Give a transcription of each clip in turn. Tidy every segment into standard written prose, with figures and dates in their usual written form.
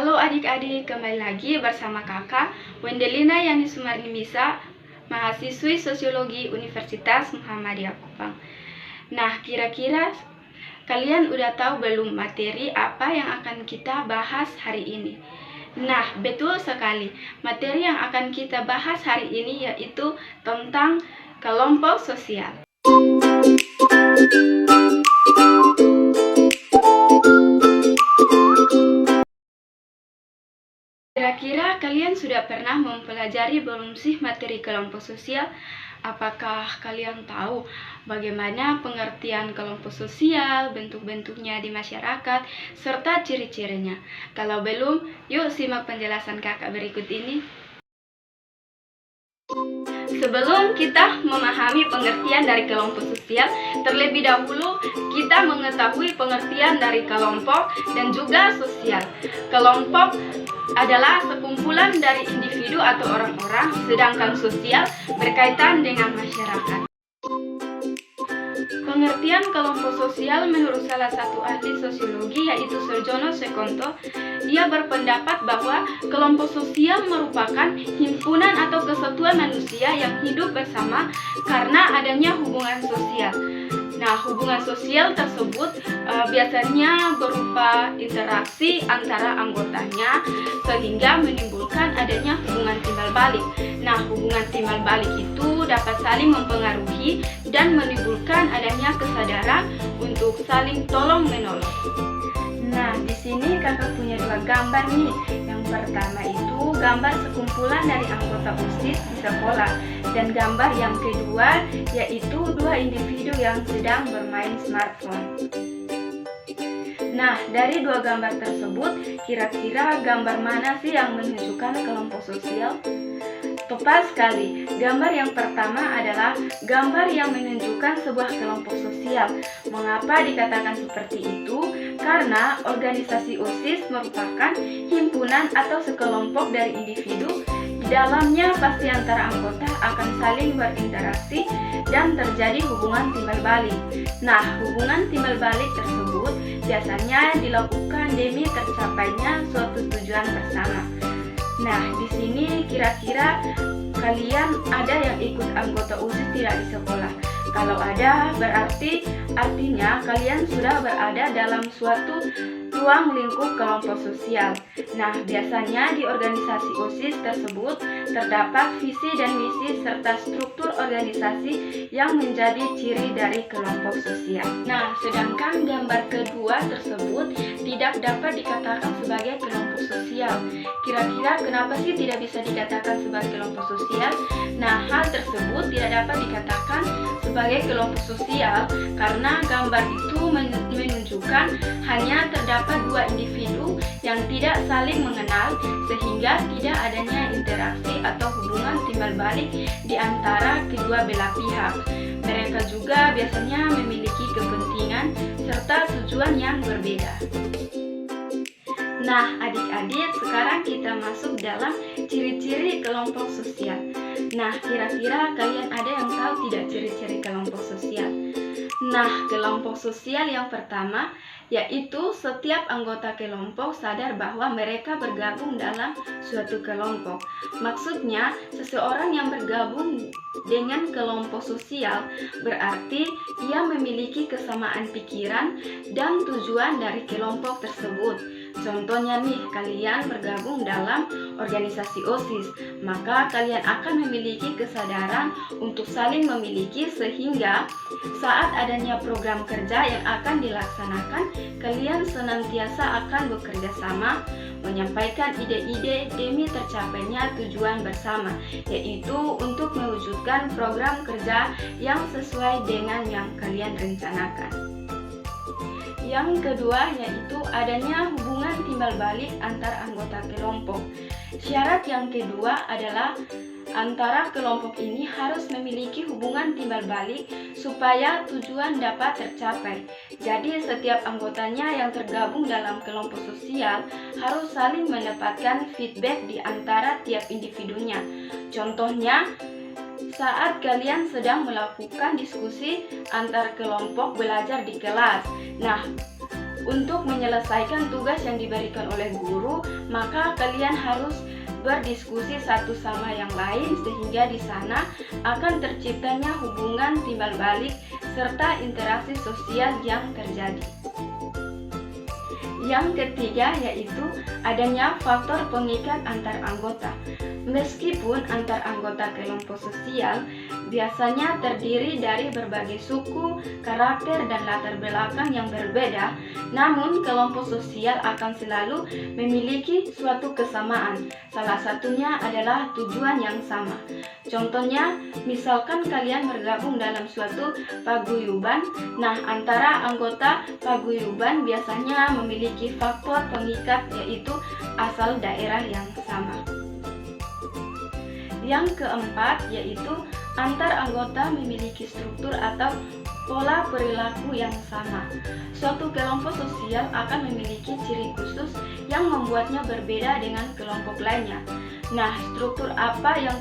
Halo adik-adik, kembali lagi bersama kakak Wendelina Yani Sumarnimisa, mahasiswi Sosiologi Universitas Muhammadiyah Kupang. Nah, kira-kira kalian udah tahu belum materi apa yang akan kita bahas hari ini? Nah, betul sekali. Materi yang akan kita bahas hari ini yaitu tentang kelompok sosial. Kira-kira kalian sudah pernah mempelajari belum sih materi kelompok sosial? Apakah kalian tahu bagaimana pengertian kelompok sosial, bentuk-bentuknya di masyarakat, serta ciri-cirinya? Kalau belum, yuk simak penjelasan kakak berikut ini. Sebelum kita memahami pengertian dari kelompok sosial, terlebih dahulu kita mengetahui pengertian dari kelompok dan juga sosial. Kelompok adalah sekumpulan dari individu atau orang-orang, sedangkan sosial berkaitan dengan masyarakat. Pengertian kelompok sosial menurut salah satu ahli sosiologi yaitu Surjono Sekonto, dia berpendapat bahwa kelompok sosial merupakan himpunan atau kesatuan manusia yang hidup bersama karena adanya hubungan sosial. Nah, hubungan sosial tersebut biasanya berupa interaksi antara anggotanya sehingga menimbulkan adanya hubungan timbal balik. Nah, hubungan timbal balik itu dapat saling mempengaruhi dan menimbulkan adanya kesadaran untuk saling tolong-menolong. Nah, di sini kakak punya dua gambar nih. Yang pertama itu gambar sekumpulan dari anggota OSIS di sekolah, dan gambar yang kedua yaitu dua individu yang sedang bermain smartphone. Nah, dari dua gambar tersebut, kira-kira gambar mana sih yang menunjukkan kelompok sosial? Tepat sekali, gambar yang pertama adalah gambar yang menunjukkan sebuah kelompok sosial. Mengapa dikatakan seperti itu? Karena organisasi OSIS merupakan himpunan atau sekelompok dari individu. Di dalamnya pasti antara anggota akan saling berinteraksi dan terjadi hubungan timbal balik. Nah, hubungan timbal balik tersebut biasanya dilakukan demi tercapainya suatu tujuan bersama. Nah, di sini kira-kira kalian ada yang ikut anggota OSIS tidak di sekolah? Kalau ada, berarti artinya kalian sudah berada dalam suatu ruang lingkup kelompok sosial. Nah, biasanya di organisasi OSIS tersebut terdapat visi dan misi serta struktur organisasi yang menjadi ciri dari kelompok sosial. Nah, sedangkan gambar kedua tersebut tidak dapat dikatakan sebagai kelompok sosial. Kira-kira kenapa sih tidak bisa dikatakan sebagai kelompok sosial? Nah, hal tersebut tidak dapat dikatakan sebagai kelompok sosial karena gambar itu menunjukkan hanya terdapat dua individu yang tidak saling mengenal sehingga tidak adanya interaksi atau hubungan timbal balik di antara kedua belah pihak. Mereka juga biasanya memiliki kepentingan serta tujuan yang berbeda. Nah, adik-adik, sekarang kita masuk dalam ciri-ciri kelompok sosial. Nah, kira-kira kalian ada yang tahu tidak ciri-ciri kelompok sosial? Nah, kelompok sosial yang pertama yaitu setiap anggota kelompok sadar bahwa mereka bergabung dalam suatu kelompok. Maksudnya, seseorang yang bergabung dengan kelompok sosial berarti ia memiliki kesamaan pikiran dan tujuan dari kelompok tersebut. Contohnya nih, kalian bergabung dalam organisasi OSIS, maka kalian akan memiliki kesadaran untuk saling memiliki sehingga saat adanya program kerja yang akan dilaksanakan, kalian senantiasa akan bekerja sama, menyampaikan ide-ide demi tercapainya tujuan bersama, yaitu untuk mewujudkan program kerja yang sesuai dengan yang kalian rencanakan. Yang kedua yaitu adanya hubungan timbal balik antar anggota kelompok. Syarat yang kedua adalah antara kelompok ini harus memiliki hubungan timbal balik supaya tujuan dapat tercapai. Jadi setiap anggotanya yang tergabung dalam kelompok sosial harus saling mendapatkan feedback di antara tiap individunya. Contohnya, saat kalian sedang melakukan diskusi antar kelompok belajar di kelas. Nah, Untuk menyelesaikan tugas yang diberikan oleh guru, maka kalian harus berdiskusi satu sama yang lain sehingga di sana akan terciptanya hubungan timbal balik serta interaksi sosial yang terjadi. Yang ketiga yaitu adanya faktor pengikat antar anggota. Meskipun antar anggota kelompok sosial biasanya terdiri dari berbagai suku, karakter, dan latar belakang yang berbeda, namun kelompok sosial akan selalu memiliki suatu kesamaan. Salah satunya adalah tujuan yang sama. Contohnya, misalkan kalian bergabung dalam suatu paguyuban, nah antara anggota paguyuban biasanya memiliki faktor pengikat yaitu asal daerah yang sama. Yang keempat yaitu antar anggota memiliki struktur atau pola perilaku yang sama. Suatu kelompok sosial akan memiliki ciri khusus yang membuatnya berbeda dengan kelompok lainnya. Nah, struktur apa yang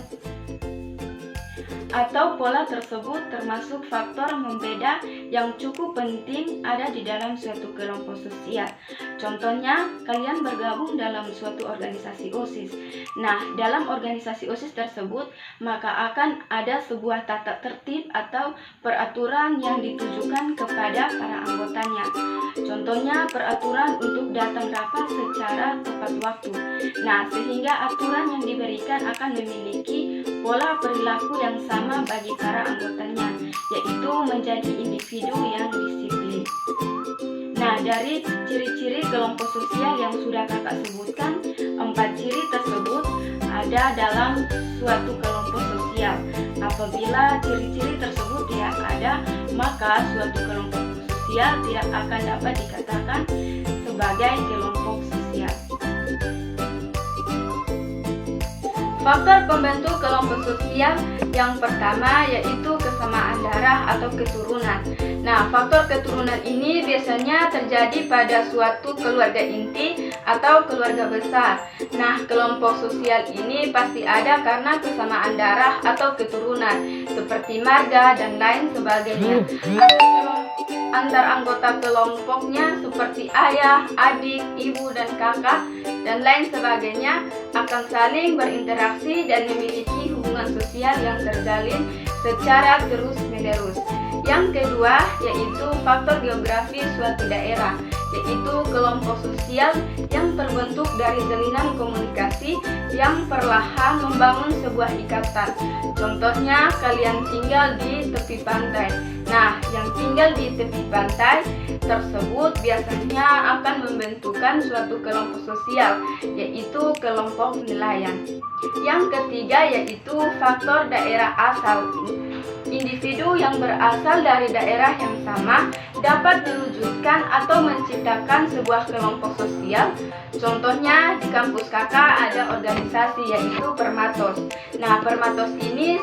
atau pola tersebut termasuk faktor membeda yang cukup penting ada di dalam suatu kelompok sosial. Contohnya, kalian bergabung dalam suatu organisasi OSIS. Nah, dalam organisasi OSIS tersebut, maka akan ada sebuah tata tertib atau peraturan yang ditujukan kepada para anggotanya. Contohnya, peraturan untuk datang rapat secara tepat waktu. Nah, sehingga aturan yang diberikan akan memiliki pola perilaku yang sama bagi para anggotanya, yaitu menjadi individu yang disiplin. Nah, dari ciri-ciri kelompok sosial yang sudah kakak sebutkan, 4 ciri tersebut ada dalam suatu kelompok sosial. Apabila ciri-ciri tersebut tidak ada, maka suatu kelompok sosial tidak akan dapat dikatakan sebagai kelompok sosial. Faktor pembentuk kelompok sosial yang pertama yaitu kesamaan darah atau keturunan. Nah, faktor keturunan ini biasanya terjadi pada suatu keluarga inti atau keluarga besar. Nah, kelompok sosial ini pasti ada karena kesamaan darah atau keturunan seperti marga dan lain sebagainya. Antar anggota kelompoknya seperti ayah, adik, ibu, dan kakak, dan lain sebagainya akan saling berinteraksi dan memiliki hubungan sosial yang terjalin secara terus-menerus. Yang kedua yaitu faktor geografi suatu daerah, yaitu kelompok sosial yang terbentuk dari jalinan komunikasi yang perlahan membangun sebuah ikatan. Contohnya, kalian tinggal di tepi pantai. Nah, yang tinggal di tepi pantai tersebut biasanya akan membentukkan suatu kelompok sosial, yaitu kelompok nelayan. Yang ketiga yaitu faktor daerah asal. Individu yang berasal dari daerah yang sama dapat mewujudkan atau menciptakan sebuah kelompok sosial. Contohnya, di kampus kakak ada organisasi yaitu Permatos. Nah, Permatos ini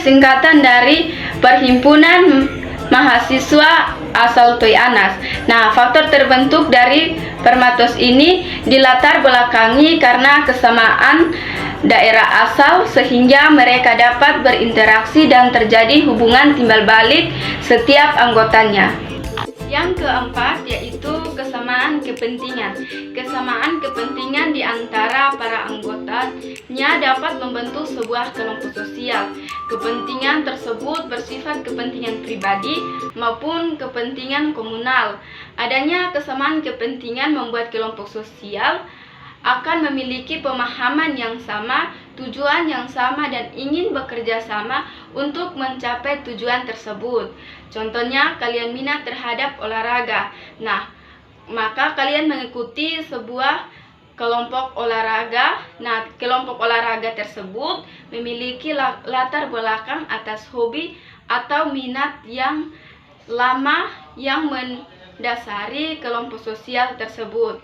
singkatan dari Perhimpunan Mahasiswa Asal Toi Anas. Nah, faktor terbentuk dari Permatos ini dilatar belakangi karena kesamaan daerah asal sehingga mereka dapat berinteraksi dan terjadi hubungan timbal balik setiap anggotanya. Yang keempat yaitu kesamaan kepentingan. Kesamaan kepentingan di antara para anggotanya dapat membentuk sebuah kelompok sosial. Kepentingan tersebut bersifat kepentingan pribadi maupun kepentingan komunal. Adanya kesamaan kepentingan membuat kelompok sosial akan memiliki pemahaman yang sama, tujuan yang sama, dan ingin bekerja sama untuk mencapai tujuan tersebut. Contohnya, kalian minat terhadap olahraga. Nah, maka kalian mengikuti sebuah kelompok olahraga. Nah, kelompok olahraga tersebut memiliki latar belakang atas hobi atau minat yang lama yang mendasari kelompok sosial tersebut.